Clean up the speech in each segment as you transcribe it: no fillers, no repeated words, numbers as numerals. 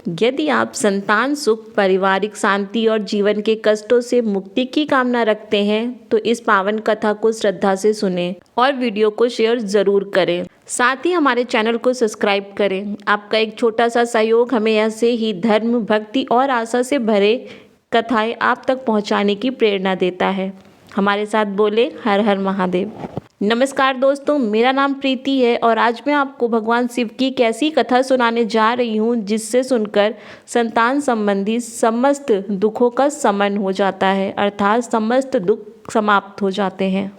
यदि आप संतान सुख, पारिवारिक शांति और जीवन के कष्टों से मुक्ति की कामना रखते हैं तो इस पावन कथा को श्रद्धा से सुनें और वीडियो को शेयर ज़रूर करें। साथ ही हमारे चैनल को सब्सक्राइब करें। आपका एक छोटा सा सहयोग हमें ऐसे ही धर्म, भक्ति और आशा से भरे कथाएं आप तक पहुंचाने की प्रेरणा देता है। हमारे साथ बोले हर हर महादेव। नमस्कार दोस्तों, मेरा नाम प्रीति है और आज मैं आपको भगवान शिव की एक ऐसी कथा सुनाने जा रही हूँ जिससे सुनकर संतान संबंधी समस्त दुखों का शमन हो जाता है, अर्थात समस्त दुख समाप्त हो जाते हैं।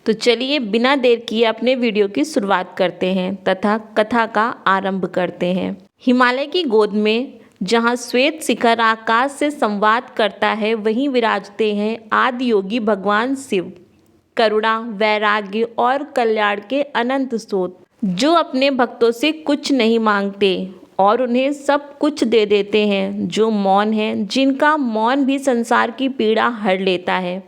तो चलिए बिना देर किए अपने वीडियो की शुरुआत करते हैं तथा कथा का आरंभ करते हैं। हिमालय की गोद में जहाँ श्वेत शिखर आकाश से संवाद करता है, वहीं विराजते हैं आदि योगी भगवान शिव, करुणा, वैराग्य और कल्याण के अनंत स्रोत, जो अपने भक्तों से कुछ नहीं मांगते और उन्हें सब कुछ दे देते हैं, जो मौन हैं, जिनका मौन भी संसार की पीड़ा हर लेता है।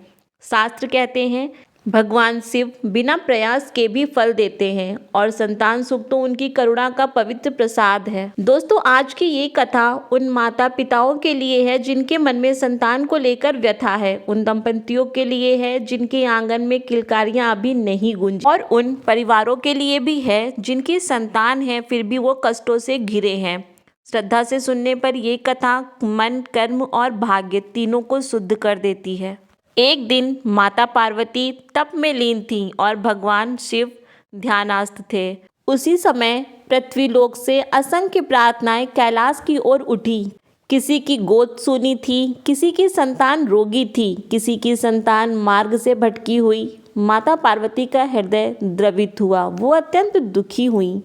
शास्त्र कहते हैं भगवान शिव बिना प्रयास के भी फल देते हैं और संतान सुख तो उनकी करुणा का पवित्र प्रसाद है। दोस्तों, आज की ये कथा उन माता पिताओं के लिए है जिनके मन में संतान को लेकर व्यथा है, उन दंपतियों के लिए है जिनके आंगन में किलकारियां अभी नहीं गूंजी, और उन परिवारों के लिए भी है जिनकी संतान है फिर भी वो कष्टों से घिरे हैं। श्रद्धा से सुनने पर ये कथा मन, कर्म और भाग्य तीनों को शुद्ध कर देती है। एक दिन माता पार्वती तप में लीन थीं और भगवान शिव ध्यानस्थ थे। उसी समय पृथ्वीलोक से असंख्य प्रार्थनाएं कैलाश की ओर उठी। किसी की गोद सूनी थी, किसी की संतान रोगी थी, किसी की संतान मार्ग से भटकी हुई। माता पार्वती का हृदय द्रवित हुआ, वो अत्यंत दुखी हुई।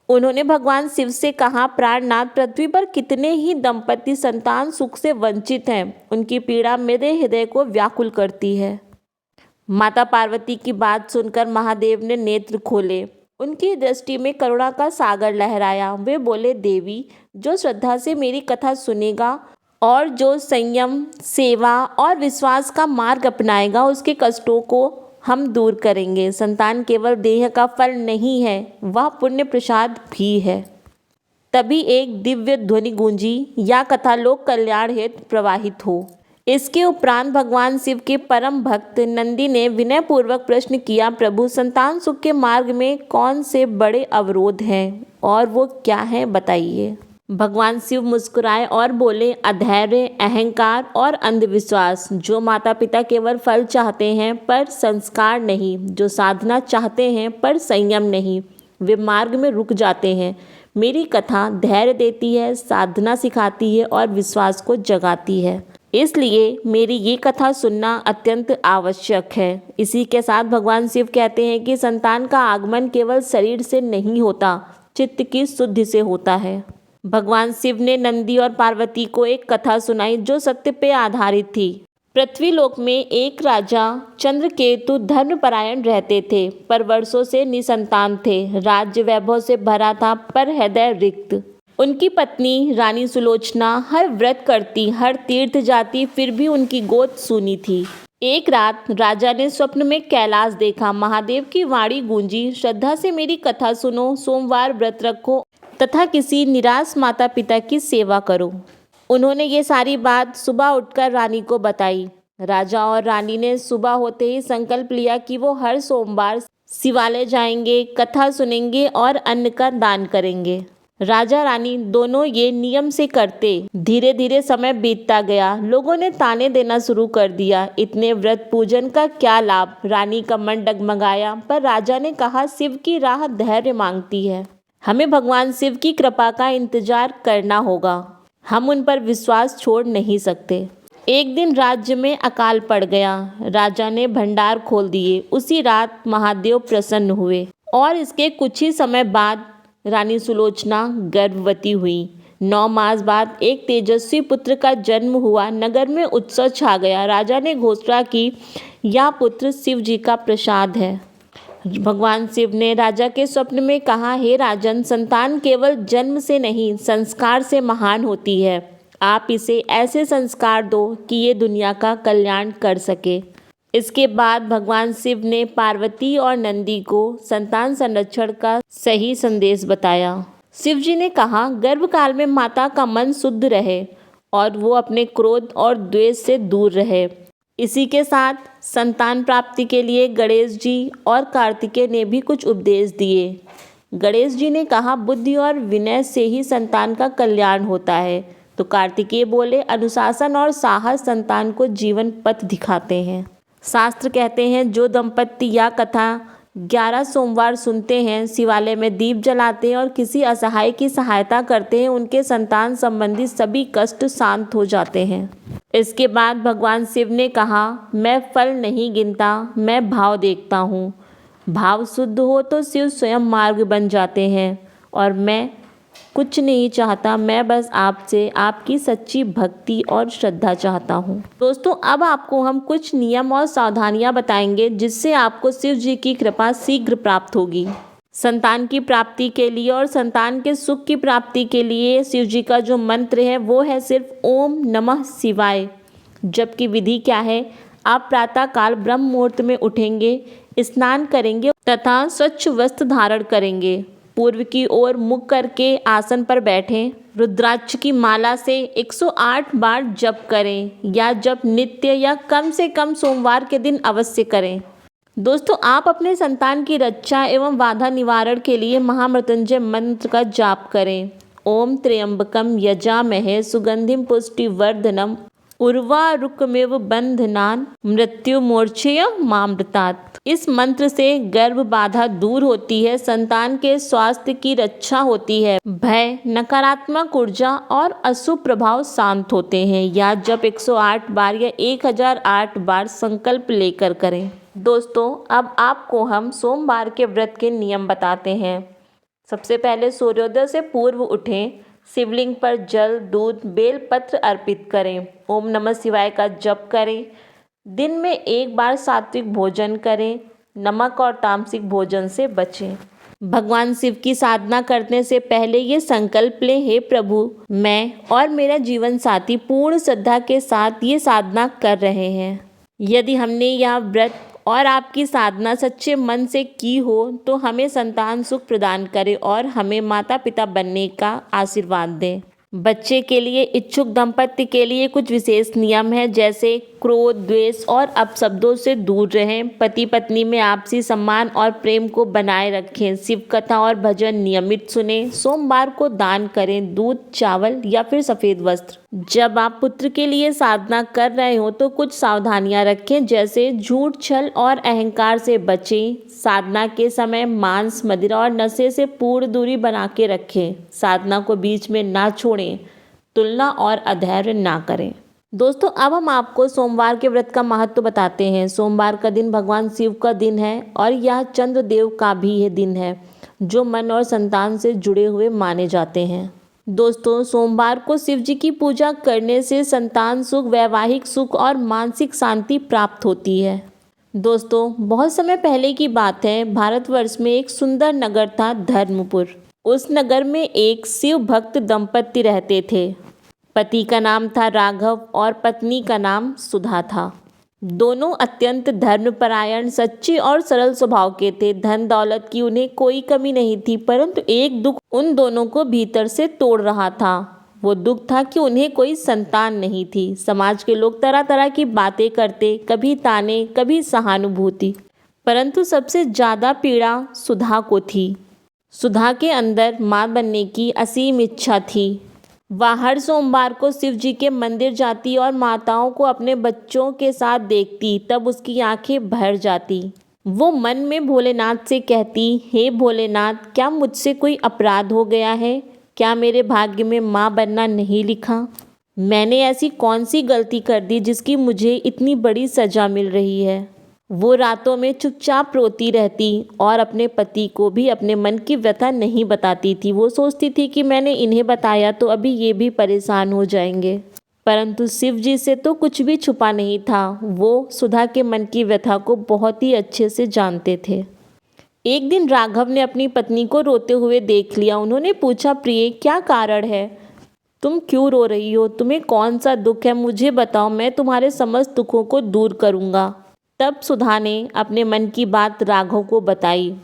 उन्होंने भगवान शिव से कहा, प्राणनाथ, पृथ्वी पर कितने ही दंपति संतान सुख से वंचित हैं, उनकी पीड़ा मेरे हृदय को व्याकुल करती है। माता पार्वती की बात सुनकर महादेव ने नेत्र खोले। उनकी दृष्टि में करुणा का सागर लहराया। वे बोले, देवी, जो श्रद्धा से मेरी कथा सुनेगा और जो संयम, सेवा और विश्वास का मार्ग अपनाएगा, उसके कष्टों को हम दूर करेंगे। संतान केवल देह का फल नहीं है, वह पुण्य प्रसाद भी है। तभी एक दिव्य ध्वनि गूंजी, या कथा लोक कल्याण हेतु प्रवाहित हो। इसके उपरांत भगवान शिव के परम भक्त नंदी ने विनय पूर्वक प्रश्न किया, प्रभु, संतान सुख के मार्ग में कौन से बड़े अवरोध हैं और वो क्या है, बताइए। भगवान शिव मुस्कुराए और बोले, अधैर्य, अहंकार और अंधविश्वास। जो माता पिता केवल फल चाहते हैं पर संस्कार नहीं, जो साधना चाहते हैं पर संयम नहीं, वे मार्ग में रुक जाते हैं। मेरी कथा धैर्य देती है, साधना सिखाती है और विश्वास को जगाती है, इसलिए मेरी ये कथा सुनना अत्यंत आवश्यक है। इसी के साथ भगवान शिव कहते हैं कि संतान का आगमन केवल शरीर से नहीं होता, चित्त की शुद्धि से होता है। भगवान शिव ने नंदी और पार्वती को एक कथा सुनाई जो सत्य पे आधारित थी। पृथ्वीलोक में एक राजा चंद्रकेतु धर्मपरायण रहते थे, पर वर्षों से निसंतान थे। राज्य वैभव से भरा था पर हृदय रिक्त। उनकी पत्नी रानी सुलोचना हर व्रत करती, हर तीर्थ जाती, फिर भी उनकी गोद सूनी थी। एक रात राजा ने स्वप्न में कैलाश देखा। महादेव की वाणी गूंजी, श्रद्धा से मेरी कथा सुनो, सोमवार व्रत रखो तथा किसी निराश माता पिता की सेवा करो। उन्होंने ये सारी बात सुबह उठकर रानी को बताई। राजा और रानी ने सुबह होते ही संकल्प लिया कि वो हर सोमवार शिवालय जाएंगे, कथा सुनेंगे और अन्न का दान करेंगे। राजा रानी दोनों ये नियम से करते। धीरे धीरे समय बीतता गया। लोगों ने ताने देना शुरू कर दिया, इतने व्रत पूजन का क्या लाभ। रानी का मन डगमगाया, पर राजा ने कहा, शिव की राह धैर्य मांगती है, हमें भगवान शिव की कृपा का इंतजार करना होगा, हम उन पर विश्वास छोड़ नहीं सकते। एक दिन राज्य में अकाल पड़ गया। राजा ने भंडार खोल दिए। उसी रात महादेव प्रसन्न हुए और इसके कुछ ही समय बाद रानी सुलोचना गर्भवती हुई। 9 मास बाद एक तेजस्वी पुत्र का जन्म हुआ। नगर में उत्सव छा गया। राजा ने घोषणा की, यह पुत्र शिव जी का प्रसाद है। भगवान शिव ने राजा के स्वप्न में कहा, हे राजन, संतान केवल जन्म से नहीं, संस्कार से महान होती है। आप इसे ऐसे संस्कार दो कि ये दुनिया का कल्याण कर सके। इसके बाद भगवान शिव ने पार्वती और नंदी को संतान संरक्षण का सही संदेश बताया। शिव जी ने कहा, गर्भकाल में माता का मन शुद्ध रहे और वो अपने क्रोध और द्वेष से दूर रहे। इसी के साथ संतान प्राप्ति के लिए गणेश जी और कार्तिकेय ने भी कुछ उपदेश दिए। गणेश जी ने कहा, बुद्धि और विनय से ही संतान का कल्याण होता है। तो कार्तिकेय बोले, अनुशासन और साहस संतान को जीवन पथ दिखाते हैं। शास्त्र कहते हैं, जो दंपत्ति या कथा 11 सोमवार सुनते हैं, शिवालय में दीप जलाते हैं और किसी असहाय की सहायता करते हैं, उनके संतान संबंधी सभी कष्ट शांत हो जाते हैं। इसके बाद भगवान शिव ने कहा, मैं फल नहीं गिनता, मैं भाव देखता हूँ। भाव शुद्ध हो तो शिव स्वयं मार्ग बन जाते हैं और मैं कुछ नहीं चाहता, मैं बस आपसे आपकी सच्ची भक्ति और श्रद्धा चाहता हूँ। दोस्तों, अब आपको हम कुछ नियम और सावधानियाँ बताएंगे जिससे आपको शिव जी की कृपा शीघ्र प्राप्त होगी। संतान की प्राप्ति के लिए और संतान के सुख की प्राप्ति के लिए शिव जी का जो मंत्र है वो है सिर्फ ओम नमः शिवाय। जबकि विधि क्या है, आप प्रातःकाल ब्रह्म मुहूर्त में उठेंगे, स्नान करेंगे तथा स्वच्छ वस्त्र धारण करेंगे। पूर्व की ओर मुख करके आसन पर बैठें। रुद्राक्ष की माला से 108 बार जप करें या जप नित्य या कम से कम सोमवार के दिन अवश्य करें। दोस्तों, आप अपने संतान की रक्षा एवं बाधा निवारण के लिए महामृत्युंजय मंत्र का जाप करें। ओम त्र्यंबकम यजामहे सुगंधिम पुष्टिवर्धनम उर्वारुकमेव बंधनान मृत्युमोर्चेय मामृतात्। इस मंत्र से गर्भ बाधा दूर होती है, संतान के स्वास्थ्य की रक्षा होती है, भय, नकारात्मक ऊर्जा और अशुभ प्रभाव शांत होते हैं। या जब 108 बार या 1008 बार संकल्प लेकर करें। दोस्तों, अब आपको हम सोमवार के व्रत के नियम बताते हैं। सबसे पहले सूर्योदय से पूर्व उठें, शिवलिंग पर जल, दूध, बेलपत्र अर्पित करें, ओम नमः शिवाय का जप करें। दिन में एक बार सात्विक भोजन करें, नमक और तामसिक भोजन से बचें। भगवान शिव की साधना करने से पहले ये संकल्प लें, हे प्रभु, मैं और मेरा जीवन साथी पूर्ण श्रद्धा के साथ ये साधना कर रहे हैं। यदि हमने यह व्रत और आपकी साधना सच्चे मन से की हो तो हमें संतान सुख प्रदान करें और हमें माता पिता बनने का आशीर्वाद दें। बच्चे के लिए इच्छुक दंपत्ति के लिए कुछ विशेष नियम हैं, जैसे क्रोध, द्वेष और अपशब्दों से दूर रहें। पति पत्नी में आपसी सम्मान और प्रेम को बनाए रखें। शिव कथा और भजन नियमित सुनें। सोमवार को दान करें, दूध, चावल या फिर सफ़ेद वस्त्र। जब आप पुत्र के लिए साधना कर रहे हो तो कुछ सावधानियां रखें, जैसे झूठ, छल और अहंकार से बचें। साधना के समय मांस, मदिरा और नशे से पूर्ण दूरी बना के रखें। साधना को बीच में ना छोड़ें। तुलना और अधैर्य ना करें। दोस्तों, अब हम आपको सोमवार के व्रत का महत्व बताते हैं। सोमवार का दिन भगवान शिव का दिन है और यह चंद्रदेव का भी यह दिन है, जो मन और संतान से जुड़े हुए माने जाते हैं। दोस्तों, सोमवार को शिव जी की पूजा करने से संतान सुख, वैवाहिक सुख और मानसिक शांति प्राप्त होती है। दोस्तों, बहुत समय पहले की बात है, भारतवर्ष में एक सुंदर नगर था, धर्मपुर। उस नगर में एक शिव भक्त दंपत्ति रहते थे। पति का नाम था राघव और पत्नी का नाम सुधा था। दोनों अत्यंत धर्मपरायण, सच्चे और सरल स्वभाव के थे। धन दौलत की उन्हें कोई कमी नहीं थी, परंतु एक दुख उन दोनों को भीतर से तोड़ रहा था। वो दुख था कि उन्हें कोई संतान नहीं थी। समाज के लोग तरह तरह की बातें करते, कभी ताने, कभी सहानुभूति, परंतु सबसे ज़्यादा पीड़ा सुधा को थी। सुधा के अंदर माँ बनने की असीम इच्छा थी। वह हर सोमवार को शिव जी के मंदिर जाती और माताओं को अपने बच्चों के साथ देखती, तब उसकी आंखें भर जाती। वो मन में भोलेनाथ से कहती, हे भोलेनाथ, क्या मुझसे कोई अपराध हो गया है? क्या मेरे भाग्य में माँ बनना नहीं लिखा? मैंने ऐसी कौन सी गलती कर दी जिसकी मुझे इतनी बड़ी सज़ा मिल रही है? वो रातों में चुपचाप रोती रहती और अपने पति को भी अपने मन की व्यथा नहीं बताती थी। वो सोचती थी कि मैंने इन्हें बताया तो अभी ये भी परेशान हो जाएंगे, परंतु शिव जी से तो कुछ भी छुपा नहीं था। वो सुधा के मन की व्यथा को बहुत ही अच्छे से जानते थे। एक दिन राघव ने अपनी पत्नी को रोते हुए देख लिया। उन्होंने पूछा, प्रिय, क्या कारण है? तुम क्यों रो रही हो? तुम्हें कौन सा दुख है? मुझे बताओ, मैं तुम्हारे समस्त दुखों को दूर करूँगा। तब सुधा ने अपने मन की बात राघव को बताई।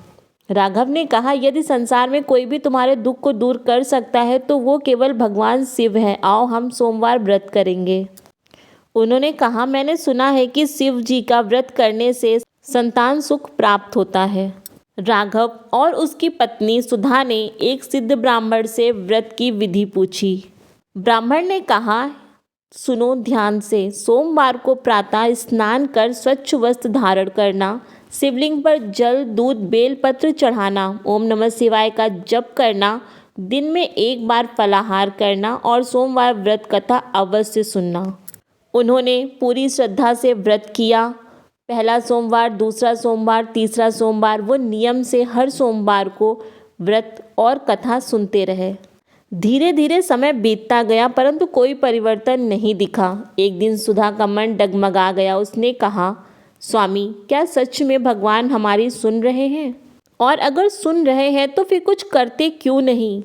राघव ने कहा, यदि संसार में कोई भी तुम्हारे दुख को दूर कर सकता है तो वो केवल भगवान शिव है। आओ हम सोमवार व्रत करेंगे। उन्होंने कहा, मैंने सुना है कि शिव जी का व्रत करने से संतान सुख प्राप्त होता है। राघव और उसकी पत्नी सुधा ने एक सिद्ध ब्राह्मण से व्रत की विधि पूछी। ब्राह्मण ने कहा, सुनो ध्यान से, सोमवार को प्रातः स्नान कर स्वच्छ वस्त्र धारण करना, शिवलिंग पर जल दूध बेलपत्र चढ़ाना, ओम नमः शिवाय का जप करना, दिन में एक बार फलाहार करना और सोमवार व्रत कथा अवश्य सुनना। उन्होंने पूरी श्रद्धा से व्रत किया। पहला सोमवार, दूसरा सोमवार, तीसरा सोमवार वो नियम से हर सोमवार को व्रत और कथा सुनते रहे। धीरे धीरे समय बीतता गया परंतु कोई परिवर्तन नहीं दिखा। एक दिन सुधा का मन डगमगा गया। उसने कहा, स्वामी, क्या सच में भगवान हमारी सुन रहे हैं? और अगर सुन रहे हैं तो फिर कुछ करते क्यों नहीं?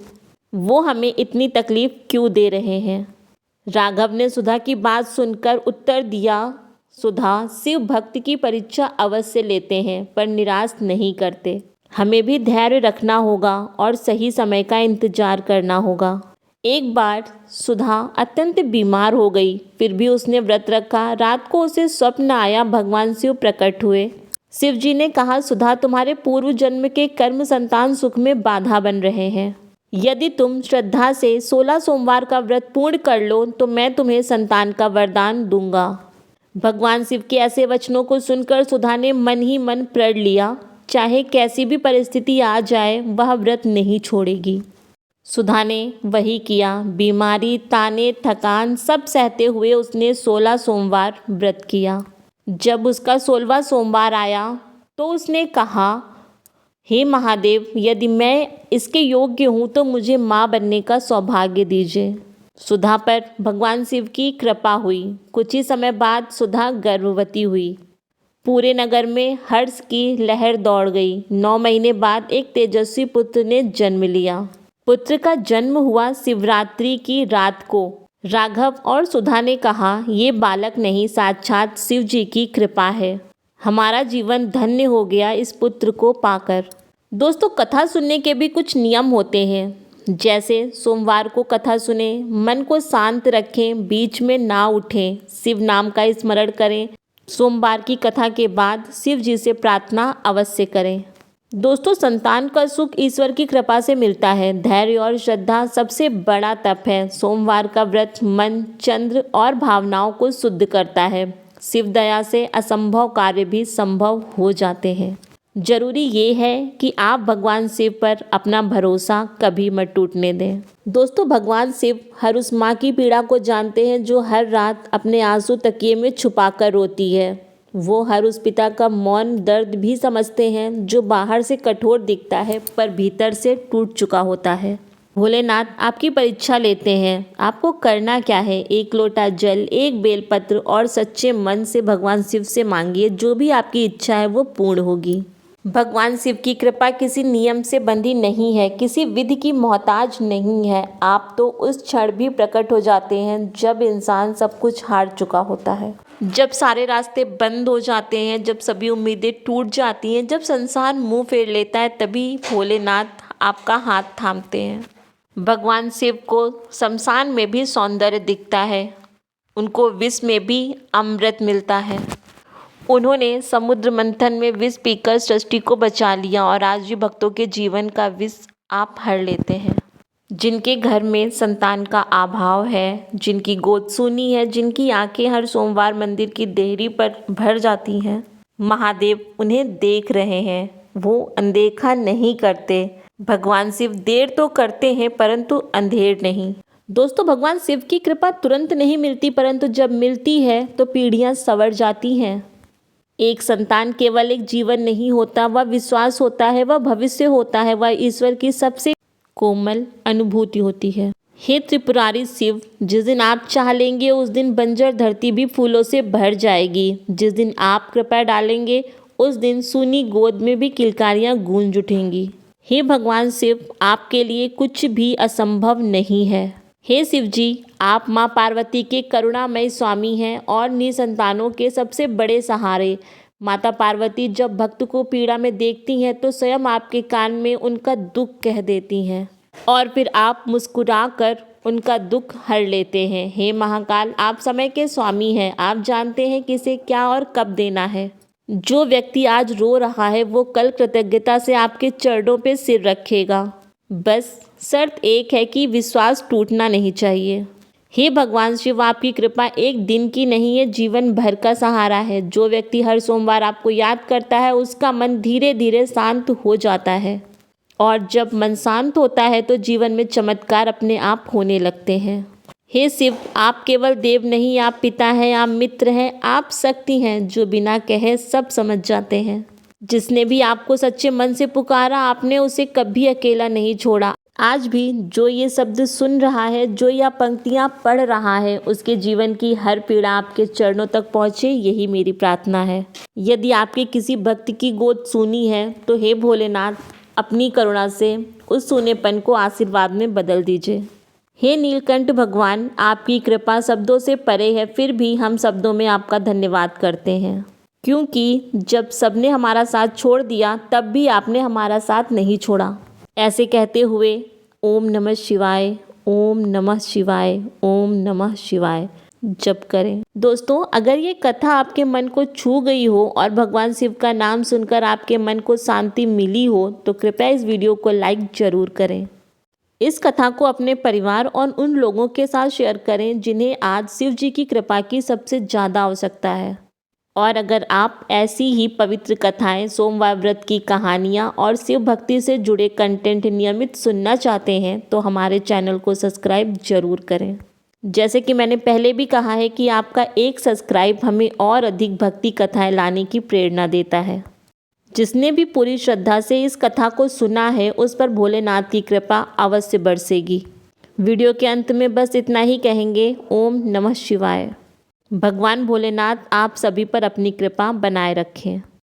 वो हमें इतनी तकलीफ क्यों दे रहे हैं? राघव ने सुधा की बात सुनकर उत्तर दिया, सुधा, शिव भक्त की परीक्षा अवश्य लेते हैं पर निराश नहीं करते। हमें भी धैर्य रखना होगा और सही समय का इंतजार करना होगा। एक बार सुधा अत्यंत बीमार हो गई, फिर भी उसने व्रत रखा। रात को उसे स्वप्न आया, भगवान शिव प्रकट हुए। शिव जी ने कहा, सुधा, तुम्हारे पूर्व जन्म के कर्म संतान सुख में बाधा बन रहे हैं। यदि तुम श्रद्धा से 16 सोमवार का व्रत पूर्ण कर लो तो मैं तुम्हें संतान का वरदान दूंगा। भगवान शिव के ऐसे वचनों को सुनकर सुधा ने मन ही मन प्रण लिया, चाहे कैसी भी परिस्थिति आ जाए वह व्रत नहीं छोड़ेगी। सुधा ने वही किया। बीमारी, ताने, थकान सब सहते हुए उसने 16 सोमवार व्रत किया। जब उसका 16वां सोमवार आया तो उसने कहा, हे महादेव, यदि मैं इसके योग्य हूँ तो मुझे माँ बनने का सौभाग्य दीजिए। सुधा पर भगवान शिव की कृपा हुई। कुछ ही समय बाद सुधा गर्भवती हुई। पूरे नगर में हर्ष की लहर दौड़ गई। 9 महीने बाद एक तेजस्वी पुत्र ने जन्म लिया। पुत्र का जन्म हुआ शिवरात्रि की रात को। राघव और सुधा ने कहा, ये बालक नहीं, साक्षात शिव जी की कृपा है। हमारा जीवन धन्य हो गया इस पुत्र को पाकर। दोस्तों, कथा सुनने के भी कुछ नियम होते हैं। जैसे सोमवार को कथा सुने, मन को शांत रखें, बीच में ना उठें, शिव नाम का स्मरण करें। सोमवार की कथा के बाद शिव जी से प्रार्थना अवश्य करें। दोस्तों, संतान का सुख ईश्वर की कृपा से मिलता है। धैर्य और श्रद्धा सबसे बड़ा तप है। सोमवार का व्रत मन, चंद्र और भावनाओं को शुद्ध करता है। शिव दया से असंभव कार्य भी संभव हो जाते हैं। जरूरी ये है कि आप भगवान शिव पर अपना भरोसा कभी मत टूटने दें। दोस्तों, भगवान शिव हर उस माँ की पीड़ा को जानते हैं जो हर रात अपने आंसू तकिए में छुपाकर रोती है। वो हर उस पिता का मौन दर्द भी समझते हैं जो बाहर से कठोर दिखता है पर भीतर से टूट चुका होता है। भोलेनाथ आपकी परीक्षा लेते हैं। आपको करना क्या है? एक लोटा जल, एक बेलपत्र और सच्चे मन से भगवान शिव से मांगिए। जो भी आपकी इच्छा है वो पूर्ण होगी। भगवान शिव की कृपा किसी नियम से बंधी नहीं है, किसी विधि की मोहताज नहीं है। आप तो उस क्षण भी प्रकट हो जाते हैं जब इंसान सब कुछ हार चुका होता है, जब सारे रास्ते बंद हो जाते हैं, जब सभी उम्मीदें टूट जाती हैं, जब संसार मुंह फेर लेता है, तभी भोलेनाथ आपका हाथ थामते हैं। भगवान शिव को शमशान में भी सौंदर्य दिखता है, उनको विष में भी अमृत मिलता है। उन्होंने समुद्र मंथन में विष पीकर सृष्टि को बचा लिया और आज भी भक्तों के जीवन का विष आप हर लेते हैं। जिनके घर में संतान का अभाव है, जिनकी गोद सूनी है, जिनकी आंखें हर सोमवार मंदिर की देहरी पर भर जाती हैं, महादेव उन्हें देख रहे हैं, वो अनदेखा नहीं करते। भगवान शिव देर तो करते हैं परंतु अंधेर नहीं। दोस्तों, भगवान शिव की कृपा तुरंत नहीं मिलती परंतु जब मिलती है तो पीढ़ियां संवर जाती हैं। एक संतान केवल एक जीवन नहीं होता, वह विश्वास होता है, वह भविष्य होता है, वह ईश्वर की सबसे कोमल अनुभूति होती है। हे त्रिपुरारी शिव, जिस दिन आप चाह लेंगे उस दिन बंजर धरती भी फूलों से भर जाएगी। जिस दिन आप कृपा डालेंगे उस दिन सूनी गोद में भी किलकारियां गूंज उठेंगी। हे भगवान शिव, आपके लिए कुछ भी असंभव नहीं है। हे शिव जी, आप माँ पार्वती के करुणामय स्वामी हैं और निसंतानों के सबसे बड़े सहारे। माता पार्वती जब भक्त को पीड़ा में देखती हैं तो स्वयं आपके कान में उनका दुख कह देती हैं और फिर आप मुस्कुराकर उनका दुख हर लेते हैं। हे महाकाल, आप समय के स्वामी हैं, आप जानते हैं किसे क्या और कब देना है। जो व्यक्ति आज रो रहा है वो कल कृतज्ञता से आपके चरणों पे सिर रखेगा। बस शर्त एक है कि विश्वास टूटना नहीं चाहिए। हे भगवान शिव, आपकी कृपा एक दिन की नहीं है, जीवन भर का सहारा है। जो व्यक्ति हर सोमवार आपको याद करता है उसका मन धीरे धीरे शांत हो जाता है और जब मन शांत होता है तो जीवन में चमत्कार अपने आप होने लगते हैं। हे शिव, आप केवल देव नहीं, आप पिता हैं, आप मित्र हैं, आप शक्ति हैं जो बिना कहे सब समझ जाते हैं। जिसने भी आपको सच्चे मन से पुकारा आपने उसे कभी अकेला नहीं छोड़ा। आज भी जो ये शब्द सुन रहा है, जो यह पंक्तियाँ पढ़ रहा है, उसके जीवन की हर पीड़ा आपके चरणों तक पहुँचे, यही मेरी प्रार्थना है। यदि आपके किसी भक्त की गोद सूनी है तो हे भोलेनाथ, अपनी करुणा से उस सूनेपन को आशीर्वाद में बदल दीजिए। हे नीलकंठ भगवान, आपकी कृपा शब्दों से परे है, फिर भी हम शब्दों में आपका धन्यवाद करते हैं, क्योंकि जब सबने हमारा साथ छोड़ दिया तब भी आपने हमारा साथ नहीं छोड़ा। ऐसे कहते हुए ओम नमः शिवाय, ओम नमः शिवाय, ओम नमः शिवाय जप करें। दोस्तों, अगर ये कथा आपके मन को छू गई हो और भगवान शिव का नाम सुनकर आपके मन को शांति मिली हो तो कृपया इस वीडियो को लाइक जरूर करें। इस कथा को अपने परिवार और उन लोगों के साथ शेयर करें जिन्हें आज शिव जी की कृपा की सबसे ज़्यादा आवश्यकता है। और अगर आप ऐसी ही पवित्र कथाएं, सोमवार व्रत की कहानियां और शिव भक्ति से जुड़े कंटेंट नियमित सुनना चाहते हैं तो हमारे चैनल को सब्सक्राइब जरूर करें। जैसे कि मैंने पहले भी कहा है कि आपका एक सब्सक्राइब हमें और अधिक भक्ति कथाएं लाने की प्रेरणा देता है। जिसने भी पूरी श्रद्धा से इस कथा को सुना है उस पर भोलेनाथ की कृपा अवश्य बरसेगी। वीडियो के अंत में बस इतना ही कहेंगे, ओम नमः शिवाय। भगवान भोलेनाथ आप सभी पर अपनी कृपा बनाए रखें।